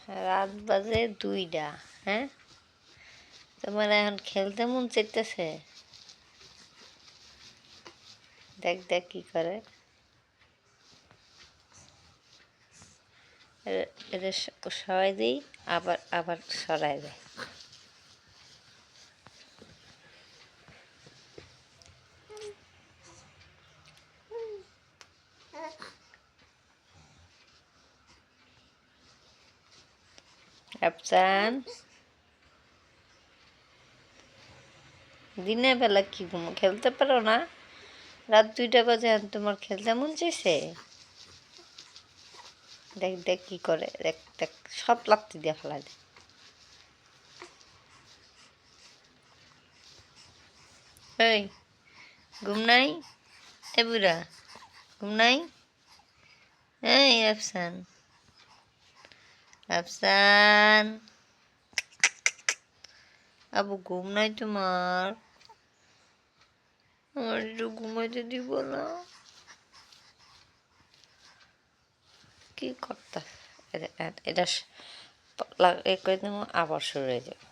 রাত বাজে 2টা। হ্যাঁ, তোমার এখন খেলতে মন চাইতেছে? দেখ দেখ কি করে। এটা সরাই দিই, আবার আবার সরাই দেয়। আফসান, দিনের বেলা কি খেলতে পারো না? রাত 2টা বাজে এখন তোমার খেলতে মন চাইছে? দেখ দেখ কি করে, দেখ দেখ সব লাত্তি দিয়ে ফেলা দেয়। এই, ঘুম নাই? এ বুড়া, ঘুম নাই? এই আফসান, আফসান, আবু ঘুম নাই তোমার? আমার একটু ঘুমাইতে দিব না? কি করতে এটা এ করে দেবো, আবার শুরু হয়ে যাবে।